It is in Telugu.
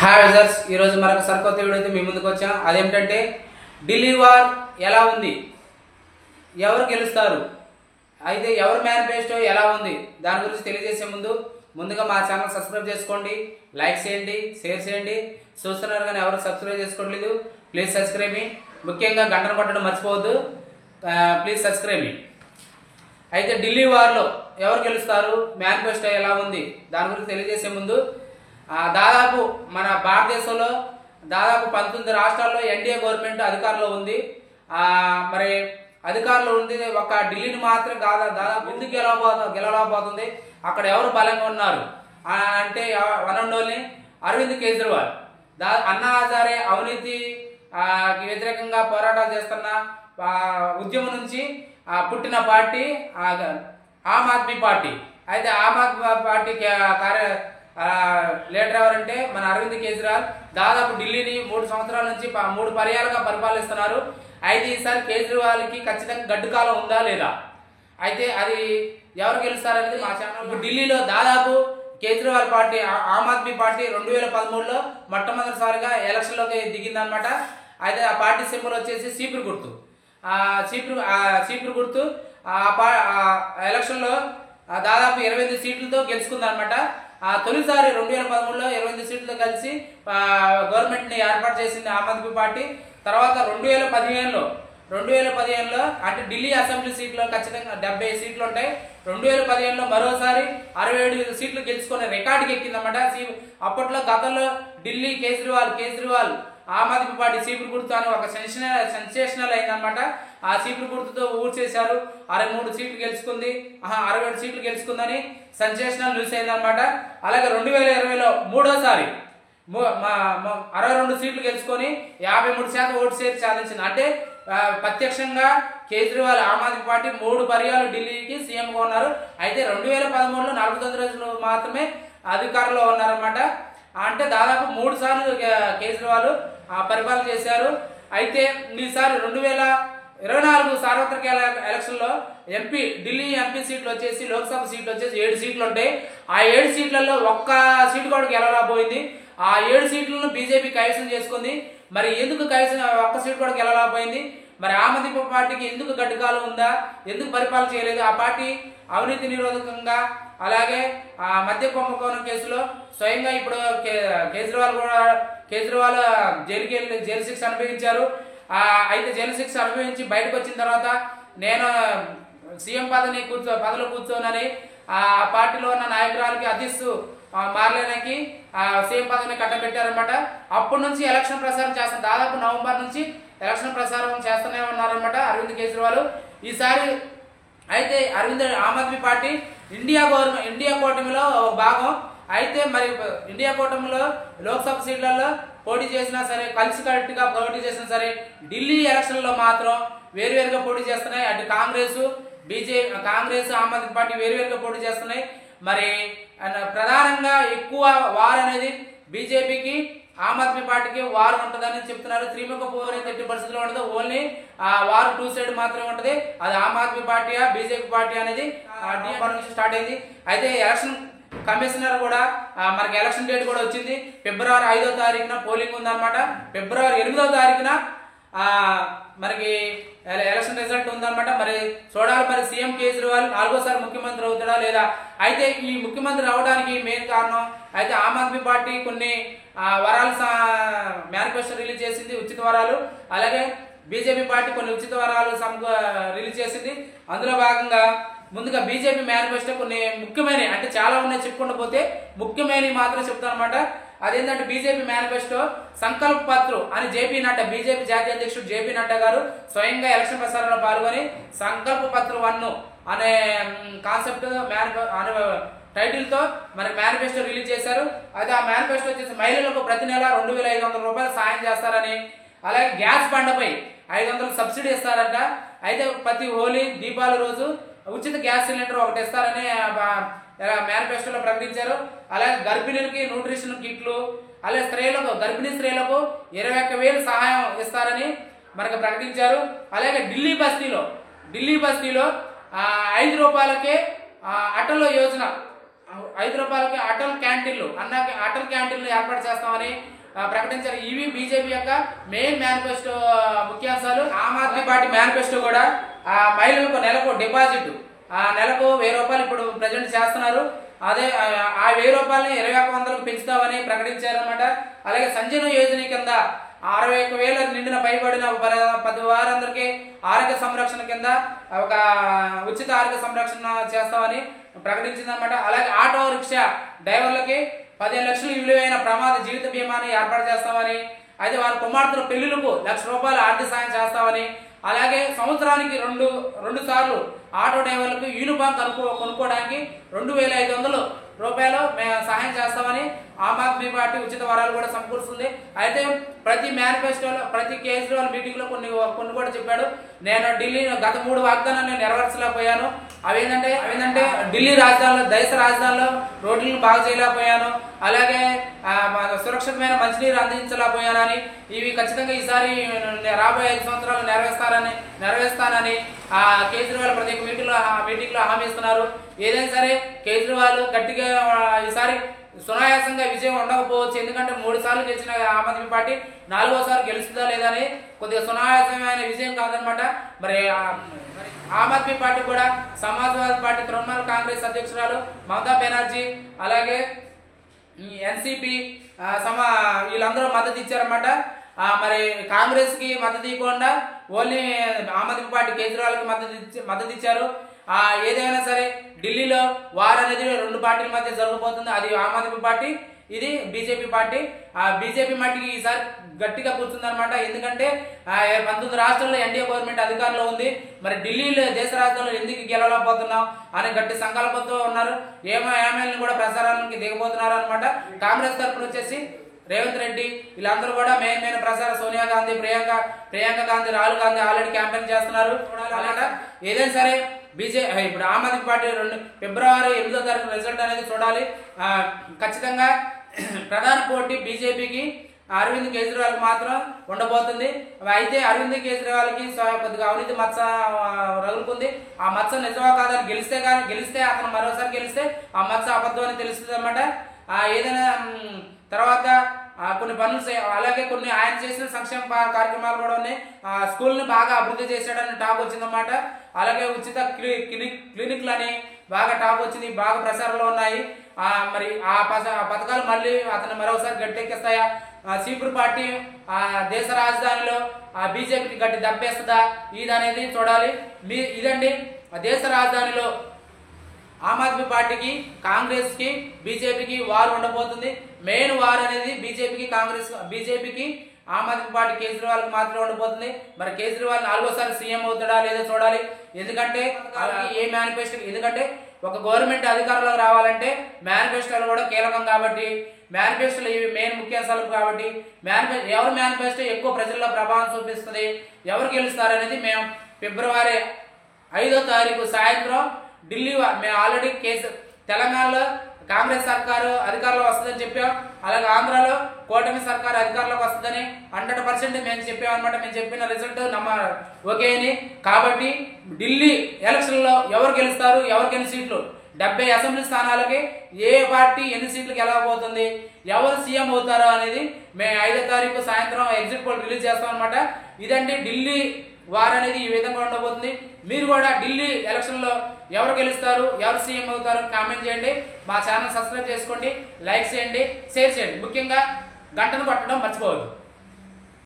హాయ్ విజర్స్, ఈరోజు మరొక సరికొత్త వీడియోతో మీ ముందుకు వచ్చాం. అదేంటంటే ఢిల్లీ వార్ ఎలా ఉంది, ఎవరు గెలుస్తారు, అయితే ఎవరు మేనిఫెస్టో ఎలా ఉంది, దాని గురించి తెలియజేసే ముందుగా మా ఛానల్ సబ్స్క్రైబ్ చేసుకోండి, లైక్ చేయండి, షేర్ చేయండి. చూస్తున్నారు కానీ ఎవరు సబ్స్క్రైబ్ చేసుకోవట్లేదు, ప్లీజ్ సబ్స్క్రైబ్ మీ. ముఖ్యంగా గంటను కొట్టడం మర్చిపోవద్దు, ప్లీజ్ సబ్స్క్రైబ్ మీ. అయితే ఢిల్లీ వార్లో ఎవరు గెలుస్తారు, మేనిఫెస్టో ఎలా ఉంది, దాని గురించి తెలియజేసే ముందు దాదాపు మన భారతదేశంలో దాదాపు 19 రాష్ట్రాల్లో ఎన్డీఏ గవర్నమెంట్ అధికారంలో ఉంది. మరి అధికారంలో ఉంది, ఒక ఢిల్లీని మాత్రం దాదాపు ఎందుకు గెలవబోతుంది, అక్కడ ఎవరు బలంగా ఉన్నారు అంటే one and only Arvind Kejriwal. Anna Hazare అవినీతి వ్యతిరేకంగా పోరాటాలు చేస్తున్న ఉద్యమం నుంచి పుట్టిన పార్టీ ఆమ్ ఆద్మీ పార్టీ. అయితే ఆమ్ ఆద్మీ పార్టీ లీడర్ ఎవరంటే మన అరవింద్ కేజ్రీవాల్. దాదాపు ఢిల్లీని 3 సంవత్సరాల నుంచి 3 పర్యాలుగా పరిపాలిస్తున్నారు. అయితే ఈసారి కేజ్రీవాల్కి ఖచ్చితంగా గడ్డు కాలం ఉందా లేదా, అయితే అది ఎవరు గెలుస్తారనేది మా ఛానల్. ఇప్పుడు ఢిల్లీలో దాదాపు కేజ్రీవాల్ పార్టీ ఆమ్ ఆద్మీ పార్టీ 2013లో మొట్టమొదటిసారిగా ఎలక్షన్లోకి దిగిందనమాట. అయితే ఆ పార్టీ సింబల్ వచ్చేసి చీపురు గుర్తు. చీపురు గుర్తు ఎలక్షన్లో దాదాపు 28 సీట్లతో గెలుచుకుందనమాట. తొలిసారి 2013లో 28 సీట్లతో కలిసి గవర్నమెంట్ని ఏర్పాటు చేసింది ఆమ్ ఆద్మీ పార్టీ. తర్వాత 2015లో అంటే ఢిల్లీ అసెంబ్లీ సీట్లు ఖచ్చితంగా 70 సీట్లు ఉంటాయి. 2015లో మరోసారి 67 సీట్లు గెలుచుకునే రికార్డుకి ఎక్కిందన్నమాట. అప్పట్లో గతంలో ఢిల్లీ కేజ్రీవాల్ ఆమ్ ఆద్మీ పార్టీ చీపురు గుర్తు అని ఒక సెన్సేషనల్ అయిందనమాట. ఆ చీపురు గుర్తుతో ఊరు చేశారు, 63 సీట్లు గెలుచుకుంది, 67 సీట్లు గెలుచుకుందని సెన్సేషనల్ న్యూస్ అయిందనమాట. అలాగే 2020లో మూడోసారి 62 సీట్లు గెలుచుకొని 53% ఓటు షేర్ సాధించింది. అంటే ప్రత్యక్షంగా కేజ్రీవాల్ ఆమ్ ఆద్మీ పార్టీ 3 పర్యాలు ఢిల్లీకి సీఎంగా ఉన్నారు. అయితే 2013లో 49 రోజులు మాత్రమే అధికారంలో ఉన్నారనమాట. అంటే దాదాపు 3 సార్లు కేజ్రీవాల్ పరిపాలన చేశారు. అయితే ఈసారి 2024 సార్వత్రిక ఎలక్షన్లో ఢిల్లీ ఎంపీ సీట్లు వచ్చేసి లోక్సభ సీట్లు వచ్చేసి 7 సీట్లు ఉంటాయి. ఆ 7 సీట్లలో ఒక్క సీటు కూడా గెలవలేకపోయింది. ఆ 7 సీట్లను బీజేపీ కైవసం చేసుకుంది. మరి ఎందుకు ఒక్క సీటు కూడా గెలవలేకపోయింది, మరి ఆమ్ ఆద్మీ పార్టీకి ఎందుకు గడ్డుకాలం ఉందా, ఎందుకు పరిపాలన చేయలేదు? ఆ పార్టీ అవినీతి నిరోధకంగా, అలాగే మద్య కుంభకోణం కేసులో స్వయంగా ఇప్పుడు కేజ్రీవాల్ జైలు శిక్ష అనుభవించారు. అయితే జైలు శిక్ష అనుభవించి బయటకు వచ్చిన తర్వాత నేను సీఎం పదవిలో కూర్చోనని ఆ పార్టీలో ఉన్న నాయకురాలకి అధ్యక్షు మార్లేనాకి సీఎం పదవిని కట్టబెట్టారనమాట. అప్పటి నుంచి ఎలక్షన్ ప్రచారం చేస్తాను, దాదాపు నవంబర్ నుంచి ఎలక్షన్ ప్రచారం చేస్తూనే ఉన్నారనమాట అరవింద్ కేజ్రీవాల్. ఈసారి అయితే ఆమ్ ఆద్మీ పార్టీ ఇండియా కూటమిలో భాగం. అయితే మరి ఇండియా కూటమిలో లోక్సభ సీట్లలో పోటీ చేసినా సరే, కలిసికట్టుగా పోటీ చేసినా సరే, ఢిల్లీ ఎలక్షన్లో మాత్రం వేరువేరుగా పోటీ చేస్తున్నాయి. అటు కాంగ్రెస్ ఆమ్ ఆద్మీ పార్టీ వేరువేరుగా పోటీ చేస్తున్నాయి. మరి ప్రధానంగా ఎక్కువ వార్ అనేది బీజేపీకి ఆమ్ ఆద్మీ పార్టీకి వార్ ఉంటుందని చెప్తున్నారు. త్రిముఖ పోరు ఎట్టి పరిస్థితుల్లో ఉండదు, ఓన్లీ వార్ 2 సైడ్ మాత్రమే ఉంటుంది. అది ఆమ్ ఆద్మీ పార్టీయా బీజేపీ పార్టీ అనేది నుంచి స్టార్ట్ అయింది. అయితే ఎలక్షన్ కమిషనర్ కూడా మనకి ఎలక్షన్ డేట్ కూడా వచ్చింది. ఫిబ్రవరి 5వ తారీఖున పోలింగ్ ఉందన్నమాట. ఫిబ్రవరి 8వ తారీఖున మనకి ఎలక్షన్ రిజల్ట్ ఉందన్నమాట. మరి చూడాలి, మరి సీఎం కేజ్రీవాల్ 4వసారి ముఖ్యమంత్రి అవుతాడా లేదా. అయితే ఈ ముఖ్యమంత్రి అవడానికి మెయిన్ కారణం అయితే ఆమ్ ఆద్మీ పార్టీ కొన్ని వరాలు మేనిఫెస్టో రిలీజ్ చేసింది, ఉచిత వరాలు. అలాగే బీజేపీ పార్టీ కొన్ని ఉచిత వరాలు రిలీజ్ చేసింది. అందులో భాగంగా ముందుగా బీజేపీ మేనిఫెస్టో కొన్ని ముఖ్యమైన, అంటే చాలా ఉన్నాయి చెప్పుకుంటూ పోతే, ముఖ్యమైనవి మాత్రం చెప్తాను అనమాట. అదేంటంటే బీజేపీ మేనిఫెస్టో సంకల్ప పత్రం అని జేపీ నడ్డా, బీజేపీ జాతీయ అధ్యక్షుడు జేపీ నడ్డా గారు స్వయంగా ఎలక్షన్ ప్రచారంలో పాల్గొని సంకల్ప పత్రం 1 అనే కాన్సెప్ట్ అనే టైటిల్తో మనకి మేనిఫెస్టో రిలీజ్ చేశారు. అయితే ఆ మేనిఫెస్టో వచ్చేసి మహిళలకు ప్రతి నెల 2500 రూపాయలు సాయం చేస్తారని, అలాగే గ్యాస్ బండపై 500 సబ్సిడీ ఇస్తారంట. అయితే ప్రతి హోలీ దీపావళి రోజు ఉచిత గ్యాస్ సిలిండర్ ఒకటి ఇస్తారని మేనిఫెస్టోలో ప్రకటించారు. అలాగే గర్భిణులకి న్యూట్రిషన్ కిట్లు, అలాగే గర్భిణీ స్త్రీలకు 21,000 సహాయం ఇస్తారని మనకు ప్రకటించారు. అలాగే ఢిల్లీ బస్తీలో 5 రూపాయలకే అటల్ యోజన రూపాయలకి అటల్ క్యాంటీన్లు అటల్ క్యాంటీన్లు ఏర్పాటు చేస్తామని ప్రకటించారు. ఇవి బీజేపీ యొక్క మెయిన్ మేనిఫెస్టో ముఖ్యాంశాలు. ఆమ్ ఆద్మీ పార్టీ మేనిఫెస్టో కూడా మహిళలకు నెలకు డిపాజిట్ నెలకు 1000 రూపాయలు ఇప్పుడు ప్రజెంట్ చేస్తున్నారు. అదే ఆ 1000 రూపాయలని 2100కు పెంచుతామని ప్రకటించారనమాట. అలాగే సంజీవ యోజన కింద 61,000 నిండిన పైబడిన 10 వారందరికీ ఆరోగ్య సంరక్షణ కింద ఒక ఉచిత ఆరోగ్య సంరక్షణ చేస్తామని ప్రకటించిందనమాట. అలాగే ఆటో రిక్షా డ్రైవర్లకి 15 లక్షలు విలువైన ప్రమాద జీవిత బీమాని ఏర్పాటు చేస్తామని, అయితే వారి కుమార్తెల పెళ్లిలకు 1,00,000 రూపాయలు ఆర్థిక సాయం చేస్తామని, అలాగే సంవత్సరానికి రెండు సార్లు ఆటో డ్రైవర్లకు యూనిఫామ్ కొనుక్కోవడానికి 2,500 రూపాయలు మేము సహాయం చేస్తామని ఆమ్ ఆద్మీ పార్టీ ఉచిత వరాలు కూడా సమకూరుస్తుంది. అయితే ప్రతి మేనిఫెస్టోలో ప్రతి కేజ్రీవాల్ మీటింగ్ లో కొన్ని కూడా చెప్పాడు. నేను ఢిల్లీ గత 3 వాగ్దానాలను నెరవేర్చలేకపోయాను. అవేంటంటే ఢిల్లీ రాజధానిలో దేశ రాజధానిలో రోడ్లను బాగు చేయలేకపోయాను, అలాగే సురక్షితమైన మంచినీరు అందించలేకపోయానని, ఇవి ఖచ్చితంగా ఈసారి రాబోయే 5 సంవత్సరాలు నెరవేరుస్తానని కేజ్రీవాల్ ప్రతి మీటింగ్ లో హామీ ఇస్తున్నారు. ఏదైనా సరే కేజ్రీవాల్ గట్టిగా ఈసారి సునాయాసంగా విజయం ఉండకపోవచ్చు. ఎందుకంటే 3 సార్లు గెలిచిన ఆమ్ ఆద్మీ పార్టీ 4వసారి గెలుస్తుందా లేదని కొద్దిగా సునాయాసమైన విజయం కాదనమాట. మరి ఆమ్ ఆద్మీ పార్టీ కూడా సమాజ్వాదీ పార్టీ, తృణమూల్ కాంగ్రెస్ అధ్యక్షురాలు మమతా బెనర్జీ, అలాగే ఎన్సిపి వీళ్ళందరూ మద్దతు ఇచ్చారన్నమాట. మరి కాంగ్రెస్ కి మద్దతు ఇవ్వకుండా ఓన్లీ ఆమ్ ఆద్మీ పార్టీ కేజ్రీవాల్ కి మద్దతు ఇచ్చారు. ఏదైనా సరే ఢిల్లీలో వార్ అనేది 2 పార్టీల మధ్య జరగబోతుంది. అది ఆమ్ ఆద్మీ పార్టీ, ఇది బీజేపీ పార్టీ. బీజేపీ పార్టీకి ఈసారి గట్టిగా కూర్చుందనమాట. ఎందుకంటే 19 రాష్ట్రాల్లో ఎన్డీఏ గవర్నమెంట్ అధికారంలో ఉంది. మరి ఢిల్లీలో దేశ రాజధానిలో ఎందుకు గెలవలేకపోతున్నాం అని గట్టి సంకల్పంతో ఉన్నారు. ఏమైనా కూడా ప్రచారానికి దిగబోతున్నారు అనమాట. కాంగ్రెస్ తరఫున వచ్చేసి రేవంత్ రెడ్డి వీళ్ళందరూ కూడా మెయిన్ ప్రచారం సోనియా గాంధీ, ప్రియాంక గాంధీ, రాహుల్ గాంధీ ఆల్రెడీ క్యాంపెయిన్ చేస్తున్నారు అనమాట. ఏదైనా సరే ఇప్పుడు ఆమ్ ఆద్మీ పార్టీ ఫిబ్రవరి 8వ తారీఖు రిజల్ట్ అనేది చూడాలి. ఖచ్చితంగా ప్రధాన పోటీ బీజేపీకి అరవింద్ కేజ్రీవాల్ మాత్రం ఉండబోతుంది. అయితే అరవింద్ కేజ్రీవాల్ కి కొద్దిగా అవినీతి మచ్చ రగులుకుంది. ఆ మచ్చ నిజమా కాదని గెలిస్తే అతను మరోసారి గెలిస్తే ఆ మచ్చ అబద్ధం అని తెలుస్తుంది అనమాట. ఏదైనా తర్వాత కొన్ని పనులు అలాగే కొన్ని ఆయన చేసిన సంక్షేమ కార్యక్రమాలు కూడా ఉన్నాయి. స్కూల్ని బాగా అభివృద్ధి చేశాడని టాక్ వచ్చిందన్నమాట. అలాగే ఉచిత క్లినిక్లు అని బాగా టాక్ వచ్చింది, బాగా ప్రచారంలో ఉన్నాయి. మరి ఆ పథకాలు మళ్ళీ అతను మరోసారి గట్టెక్కిస్తాయా? సీపీఆర్ పార్టీ దేశ రాజధానిలో బీజేపీకి గట్టి దెబ్బేస్తుందా ఇది అనేది చూడాలి. ఇదండి దేశ రాజధానిలో ఆమ్ ఆద్మీ పార్టీకి, కాంగ్రెస్ కి, బీజేపీకి వార్ ఉండబోతుంది. మెయిన్ వార్ అనేది బీజేపీకి ఆమ్ ఆద్మీ పార్టీ కేజ్రీవాల్ కి మాత్రమే ఉండబోతుంది. మరి కేజ్రీవాల్ 4వసారి సీఎం అవుతాడా లేదో చూడాలి. ఎందుకంటే ఎందుకంటే ఒక గవర్నమెంట్ అధికారంలోకి రావాలంటే మేనిఫెస్టోలు కూడా కీలకం కాబట్టి, మేనిఫెస్టోలు ఇవి మెయిన్ ముఖ్యాంశాలు కాబట్టి, ఎవరు మేనిఫెస్టో ఎక్కువ ప్రజల్లో ప్రభావం చూపిస్తుంది, ఎవరు గెలుస్తారు అనేది మేము ఫిబ్రవరి 5వ తారీఖు సాయంత్రం ఢిల్లీ మేము ఆల్రెడీ తెలంగాణలో కాంగ్రెస్ సర్కారు అధికారంలో వస్తుందని చెప్పాం. అలాగే ఆంధ్రాలో కూటమి సర్కారు అధికారంలోకి వస్తుందని 100% మేము చెప్పామన్నమాట. మేము చెప్పిన రిజల్ట్ ఓకే అని. కాబట్టి ఢిల్లీ ఎలక్షన్లో ఎవరు గెలుస్తారు, ఎవరికి ఎన్ని సీట్లు, 70 అసెంబ్లీ స్థానాలకి ఏ పార్టీ ఎన్ని సీట్లు గెలవబోతుంది, ఎవరు సీఎం అవుతారో అనేది మేము 5వ తారీఖు సాయంత్రం ఎగ్జిట్ పోల్ రిలీజ్ చేస్తాం అనమాట. ఇదండి ఢిల్లీ వార్ అనేది ఈ విధంగా ఉండబోతుంది. మీరు కూడా ఢిల్లీ ఎలక్షన్లో ఎవరు గెలుస్తారు, ఎవరు సీఎం అవుతారు కామెంట్ చేయండి. మా ఛానల్ సబ్స్క్రైబ్ చేసుకోండి, లైక్ చేయండి, షేర్ చేయండి. ముఖ్యంగా గంటను కొట్టడం మర్చిపోవద్దు.